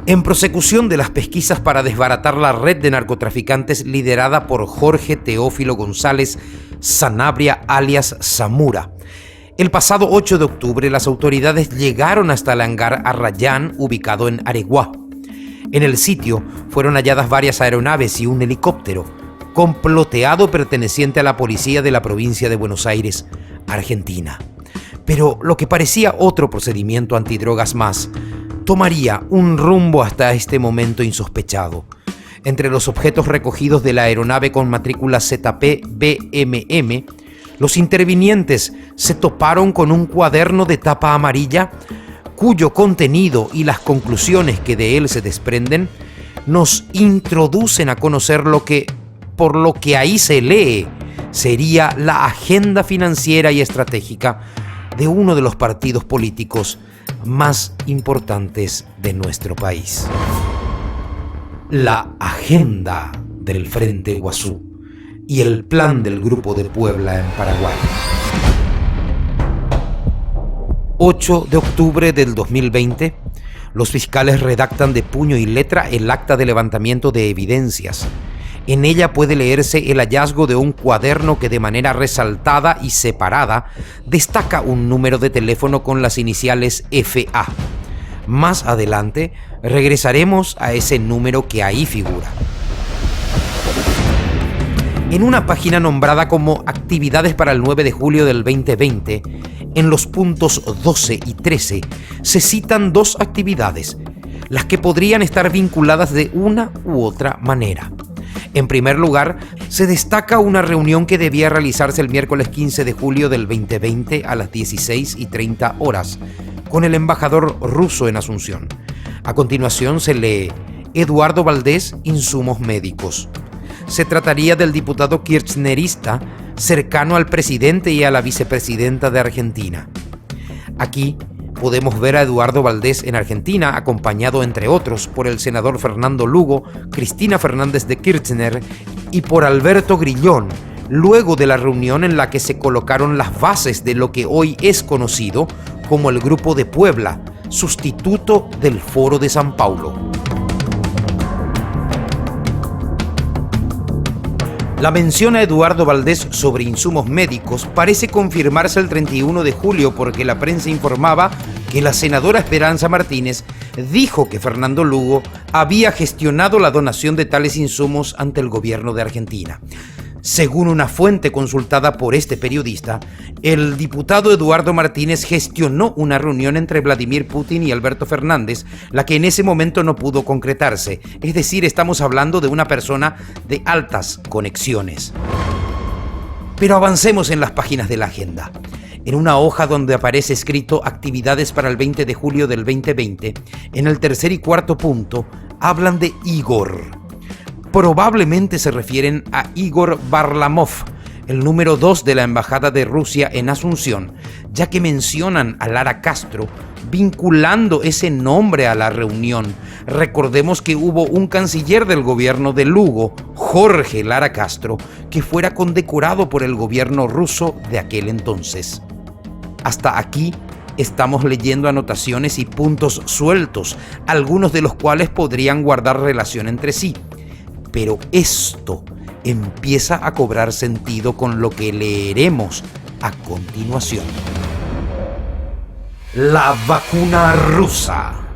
En prosecución de las pesquisas para desbaratar la red de narcotraficantes liderada por Jorge Teófilo González Sanabria alias Zamora, el pasado 8 de octubre las autoridades llegaron hasta el hangar Arrayán ubicado en Areguá. En el sitio fueron halladas varias aeronaves y un helicóptero comploteado perteneciente a la policía de la provincia de Buenos Aires, Argentina. Pero lo que parecía otro procedimiento antidrogas más tomaría un rumbo hasta este momento insospechado. Entre los objetos recogidos de la aeronave con matrícula ZP-BMM, los intervinientes se toparon con un cuaderno de tapa amarilla cuyo contenido y las conclusiones que de él se desprenden nos introducen a conocer lo que, por lo que ahí se lee, sería la agenda financiera y estratégica de uno de los partidos políticos más importantes de nuestro país. La agenda del Frente Guazú y el plan del Grupo de Puebla en Paraguay. 8 de octubre del 2020, los fiscales redactan de puño y letra el acta de levantamiento de evidencias. En ella puede leerse el hallazgo de un cuaderno que de manera resaltada y separada destaca un número de teléfono con las iniciales FA. Más adelante regresaremos a ese número que ahí figura. En una página nombrada como Actividades para el 9 de julio del 2020, en los puntos 12 y 13 se citan dos actividades, las que podrían estar vinculadas de una u otra manera. En primer lugar, se destaca una reunión que debía realizarse el miércoles 15 de julio del 2020 a las 16:30 horas con el embajador ruso en Asunción. A continuación se lee Eduardo Valdés, insumos médicos. Se trataría del diputado kirchnerista cercano al presidente y a la vicepresidenta de Argentina. Aquí podemos ver a Eduardo Valdés en Argentina, acompañado entre otros por el senador Fernando Lugo, Cristina Fernández de Kirchner y por Alberto Grillón, luego de la reunión en la que se colocaron las bases de lo que hoy es conocido como el Grupo de Puebla, sustituto del Foro de San Paulo. La mención a Eduardo Valdés sobre insumos médicos parece confirmarse el 31 de julio porque la prensa informaba que la senadora Esperanza Martínez dijo que Fernando Lugo había gestionado la donación de tales insumos ante el gobierno de Argentina. Según una fuente consultada por este periodista, el diputado Eduardo Martínez gestionó una reunión entre Vladimir Putin y Alberto Fernández, la que en ese momento no pudo concretarse. Es decir, estamos hablando de una persona de altas conexiones. Pero avancemos en las páginas de la agenda. En una hoja donde aparece escrito Actividades para el 20 de julio del 2020, en el tercer y cuarto punto, hablan de Igor. Probablemente se refieren a Igor Varlamov, el número 2 de la Embajada de Rusia en Asunción, ya que mencionan a Lara Castro vinculando ese nombre a la reunión. Recordemos que hubo un canciller del gobierno de Lugo, Jorge Lara Castro, que fuera condecorado por el gobierno ruso de aquel entonces. Hasta aquí estamos leyendo anotaciones y puntos sueltos, algunos de los cuales podrían guardar relación entre sí. Pero esto empieza a cobrar sentido con lo que leeremos a continuación. La vacuna rusa.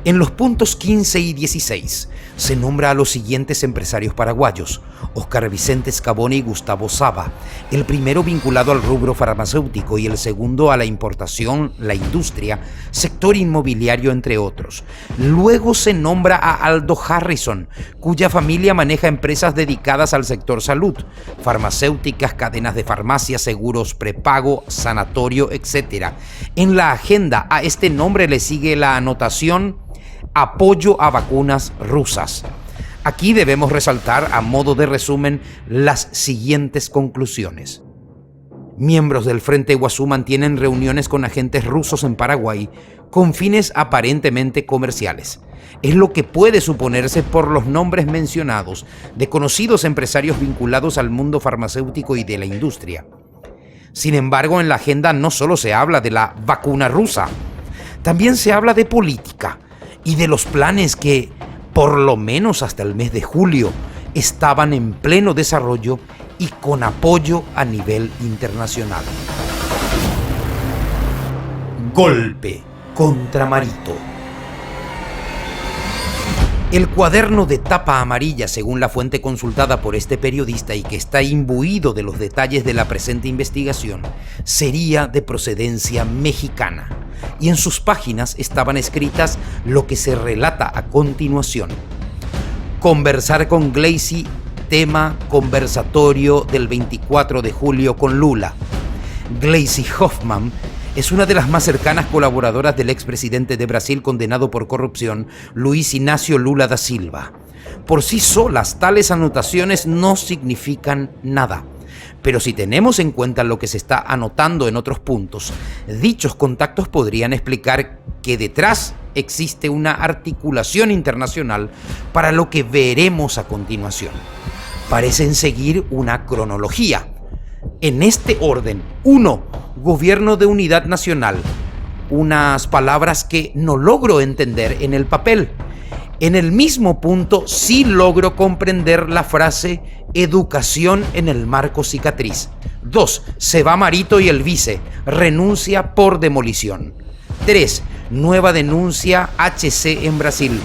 En los puntos 15 y 16 se nombra a los siguientes empresarios paraguayos: Óscar Vicente Scaboni y Gustavo Saba, el primero vinculado al rubro farmacéutico y el segundo a la importación, la industria, sector inmobiliario, entre otros. Luego se nombra a Aldo Harrison, cuya familia maneja empresas dedicadas al sector salud, farmacéuticas, cadenas de farmacia, seguros prepago, sanatorio, etc. En la agenda a este nombre le sigue la anotación Apoyo a vacunas rusas. Aquí debemos resaltar, a modo de resumen, las siguientes conclusiones. Miembros del Frente Guazú mantienen reuniones con agentes rusos en Paraguay con fines aparentemente comerciales. Es lo que puede suponerse por los nombres mencionados de conocidos empresarios vinculados al mundo farmacéutico y de la industria. Sin embargo, en la agenda no solo se habla de la vacuna rusa, también se habla de política y de los planes que, por lo menos hasta el mes de julio, estaban en pleno desarrollo y con apoyo a nivel internacional. Golpe contra Marito. El cuaderno de tapa amarilla, según la fuente consultada por este periodista y que está imbuido de los detalles de la presente investigación, sería de procedencia mexicana, y en sus páginas estaban escritas lo que se relata a continuación. Conversar con Gleisi, tema conversatorio del 24 de julio con Lula. Gleisi Hoffmann es una de las más cercanas colaboradoras del expresidente de Brasil condenado por corrupción, Luiz Inácio Lula da Silva. Por sí solas, tales anotaciones no significan nada. Pero si tenemos en cuenta lo que se está anotando en otros puntos, dichos contactos podrían explicar que detrás existe una articulación internacional para lo que veremos a continuación. Parecen seguir una cronología. En este orden: 1. Gobierno de Unidad Nacional. Unas palabras que no logro entender en el papel. En el mismo punto sí logro comprender la frase educación en el marco cicatriz. 2. Se va Marito y el vice. Renuncia por demolición. 3. Nueva denuncia HC en Brasil.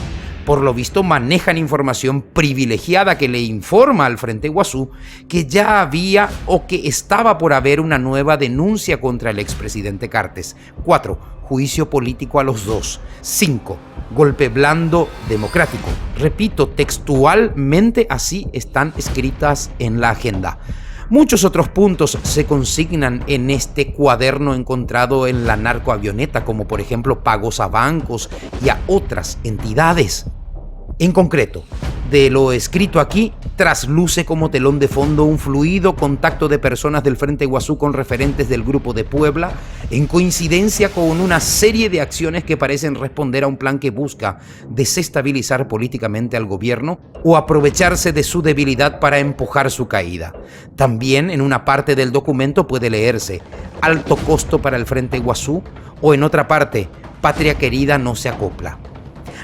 Por lo visto manejan información privilegiada que le informa al Frente Iguazú que ya había o que estaba por haber una nueva denuncia contra el expresidente Cartes. 4. Juicio político a los dos. 5. Golpe blando democrático. Repito, textualmente así están escritas en la agenda. Muchos otros puntos se consignan en este cuaderno encontrado en la narcoavioneta, como por ejemplo pagos a bancos y a otras entidades. En concreto, de lo escrito aquí, trasluce como telón de fondo un fluido contacto de personas del Frente Iguazú con referentes del Grupo de Puebla, en coincidencia con una serie de acciones que parecen responder a un plan que busca desestabilizar políticamente al gobierno o aprovecharse de su debilidad para empujar su caída. También en una parte del documento puede leerse alto costo para el Frente Iguazú o en otra parte, patria querida no se acopla.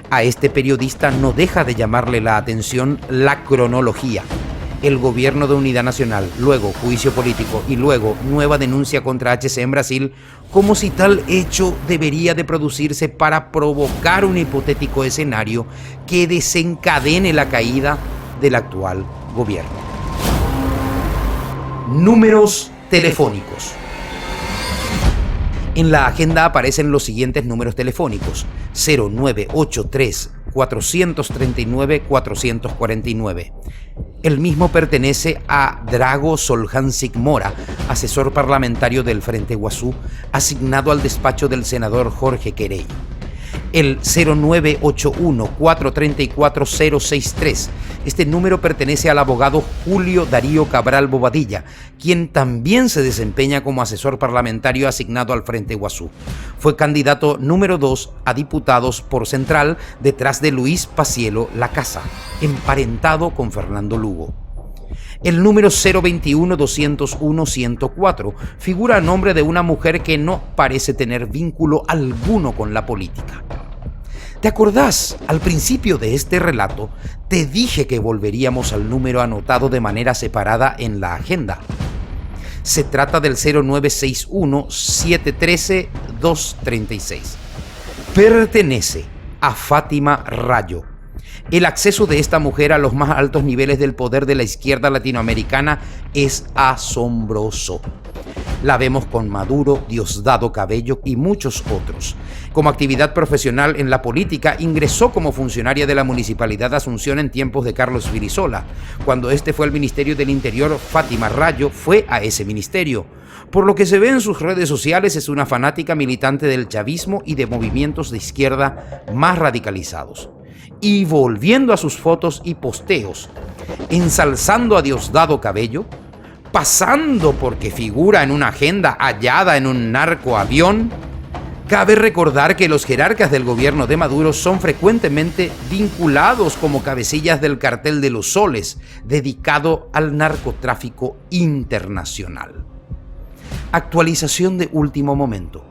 A este periodista no deja de llamarle la atención la cronología. El gobierno de Unidad Nacional, luego juicio político y luego nueva denuncia contra HC en Brasil, como si tal hecho debería de producirse para provocar un hipotético escenario que desencadene la caída del actual gobierno. Números telefónicos. En la agenda aparecen los siguientes números telefónicos: 0983 439 449. El mismo pertenece a Drago Soljancic Mora, asesor parlamentario del Frente Iguazú, asignado al despacho del senador Jorge Querey. El 0981 434 063. Este número pertenece al abogado Julio Darío Cabral Bobadilla, quien también se desempeña como asesor parlamentario asignado al Frente Iguazú. Fue candidato número 2 a diputados por Central detrás de Luis Pacielo Lacasa, emparentado con Fernando Lugo. El número 021 201 104 figura a nombre de una mujer que no parece tener vínculo alguno con la política. ¿Te acordás? Al principio de este relato te dije que volveríamos al número anotado de manera separada en la agenda. Se trata del 0961 713 236. Pertenece a Fátima Rayo. El acceso de esta mujer a los más altos niveles del poder de la izquierda latinoamericana es asombroso. La vemos con Maduro, Diosdado Cabello y muchos otros. Como actividad profesional en la política, ingresó como funcionaria de la Municipalidad de Asunción en tiempos de Carlos Virisola. Cuando este fue al Ministerio del Interior, Fátima Rayo fue a ese ministerio. Por lo que se ve en sus redes sociales, es una fanática militante del chavismo y de movimientos de izquierda más radicalizados. Y volviendo a sus fotos y posteos, ensalzando a Diosdado Cabello, pasando porque figura en una agenda hallada en un narcoavión, cabe recordar que los jerarcas del gobierno de Maduro son frecuentemente vinculados como cabecillas del cartel de los soles, dedicado al narcotráfico internacional. Actualización de último momento.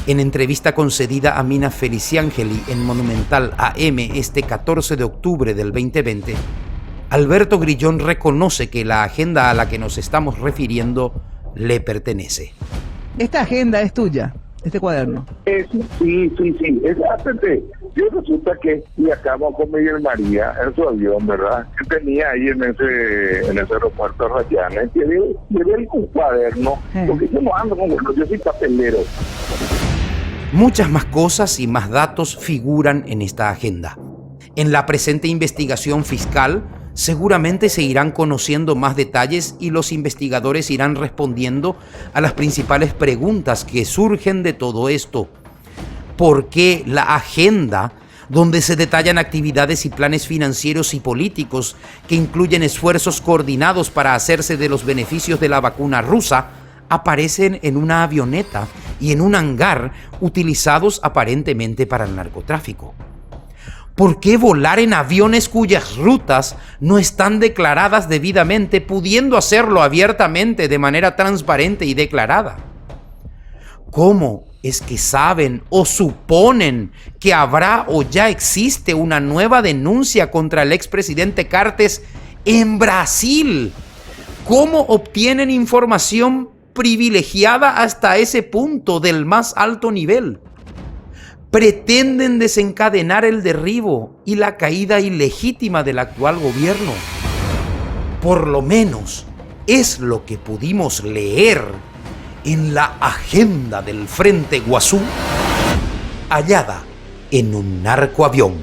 En entrevista concedida a Mina Feliciangeli en Monumental AM este 14 de octubre del 2020, Alberto Grillón reconoce que la agenda a la que nos estamos refiriendo le pertenece. Esta agenda es tuya, este cuaderno. Sí, exactamente. Yo resulta que viajamos con Miguel María en su avión, ¿verdad? Que tenía ahí en ese aeropuerto Rayanes, y llevé un cuaderno, porque yo no ando con cuadernos, yo soy papelero. Muchas más cosas y más datos figuran en esta agenda. En la presente investigación fiscal, seguramente se irán conociendo más detalles y los investigadores irán respondiendo a las principales preguntas que surgen de todo esto. ¿Por qué la agenda, donde se detallan actividades y planes financieros y políticos que incluyen esfuerzos coordinados para hacerse de los beneficios de la vacuna rusa, aparecen en una avioneta y en un hangar utilizados aparentemente para el narcotráfico? ¿Por qué volar en aviones cuyas rutas no están declaradas debidamente, pudiendo hacerlo abiertamente de manera transparente y declarada? ¿Cómo es que saben o suponen que habrá o ya existe una nueva denuncia contra el expresidente Cartes en Brasil? ¿Cómo obtienen información privilegiada hasta ese punto del más alto nivel? Pretenden desencadenar el derribo y la caída ilegítima del actual gobierno. Por lo menos es lo que pudimos leer en la agenda del Frente Guazú, hallada en un narcoavión.